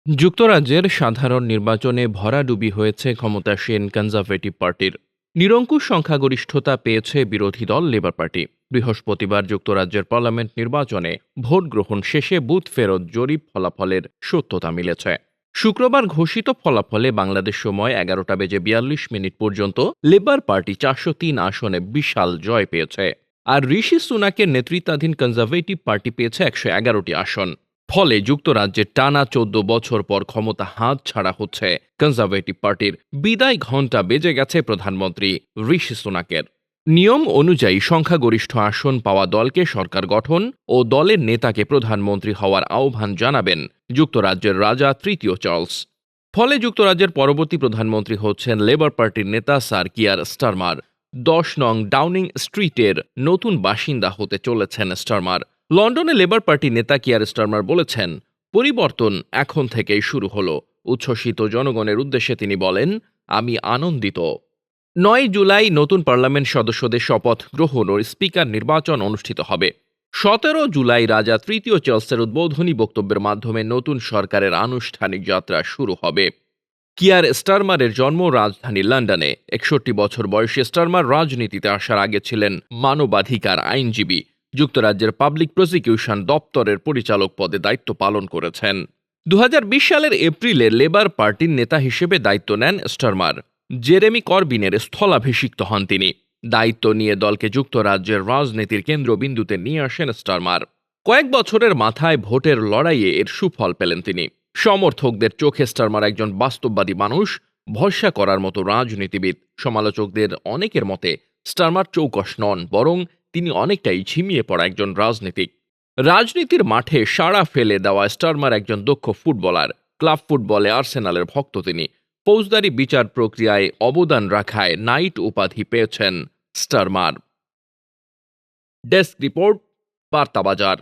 যুক্তরাজ্যের সাধারণ নির্বাচনে ভরাডুবি হয়েছে ক্ষমতাসীন কনজারভেটিভ পার্টির। নিরঙ্কুশ সংখ্যাগরিষ্ঠতা পেয়েছে বিরোধী দল লেবার পার্টি। বৃহস্পতিবার যুক্তরাজ্যের পার্লামেন্ট নির্বাচনে ভোট গ্রহণ শেষে বুথ ফেরত জরিপ ফলাফলের সত্যতা মিলেছে। শুক্রবার ঘোষিত ফলাফলে বাংলাদেশ সময় 11:42 পর্যন্ত লেবার পার্টি 403 আসনে বিশাল জয় পেয়েছে, আর ঋষি সুনাকের নেতৃত্বাধীন কনজারভেটিভ পার্টি পেয়েছে 111টি আসন। ফলে যুক্তরাজ্যের টানা 14 বছর পর ক্ষমতা হাত ছাড়া হচ্ছে কনজারভেটিভ পার্টির। বিদায় ঘণ্টা বেজে গেছে প্রধানমন্ত্রী ঋষি সুনাকের। নিয়ম অনুযায়ী সংখ্যাগরিষ্ঠ আসন পাওয়া দলকে সরকার গঠন ও দলের নেতাকে প্রধানমন্ত্রী হওয়ার আহ্বান জানাবেন যুক্তরাজ্যের রাজা তৃতীয় চার্লস। ফলে যুক্তরাজ্যের পরবর্তী প্রধানমন্ত্রী হচ্ছেন লেবার পার্টির নেতা স্যার কিয়ার স্টারমার। 10 নং ডাউনিং স্ট্রিটের নতুন বাসিন্দা হতে চলেছেন স্টারমার। লন্ডনে লেবার পার্টি নেতা কিয়ার স্টারমার বলেছেন, পরিবর্তন এখন থেকেই শুরু হলো। উচ্ছ্বসিত জনগণের উদ্দেশ্যে তিনি বলেন, আমি আনন্দিত। 9 জুলাই নতুন পার্লামেন্ট সদস্যদের শপথ গ্রহণ ও স্পিকার নির্বাচন অনুষ্ঠিত হবে। 17 জুলাই রাজা তৃতীয় চার্লসের উদ্বোধনী বক্তব্যের মাধ্যমে নতুন সরকারের আনুষ্ঠানিক যাত্রা শুরু হবে। কিয়ার স্টারমারের জন্ম রাজধানী লন্ডনে। 61 বছর বয়সী স্টারমার রাজনীতিতে আসার আগে ছিলেন মানবাধিকার আইনজীবী। যুক্তরাজ্যের পাবলিক প্রসিকিউশন দপ্তরের পরিচালক পদে দায়িত্ব পালন করেছেন। 2020 সালের এপ্রিলে লেবার পার্টির নেতা হিসেবে দায়িত্ব নেন স্টারমার। জেরেমি করবিনের স্থলাভিষিক্ত হন তিনি। দায়িত্ব নিয়ে দলকে যুক্তরাজ্যের রাজনীতির কেন্দ্রবিন্দুতে নিয়ে আসেন স্টারমার। কয়েক বছরের মাথায় ভোটের লড়াইয়ে এর সুফল পেলেন তিনি। সমর্থকদের চোখে স্টারমার একজন বাস্তববাদী মানুষ, ভরসা করার মতো রাজনীতিবিদ। সমালোচকদের অনেকের মতে স্টারমার চৌকস নন, বরং তিনি অনেকটাই ঝিমিয়ে পড়া একজন রাজনীতিক। রাজনীতির মাঠে সাড়া ফেলে দেওয়া স্টারমার একজন দক্ষ ফুটবলার। ক্লাব ফুটবলে আর্সেনালের ভক্ত তিনি। ফৌজদারি বিচার প্রক্রিয়ায় অবদান রাখায় নাইট উপাধি পেয়েছেন স্টারমার। Desk report, বার্তাবাজার।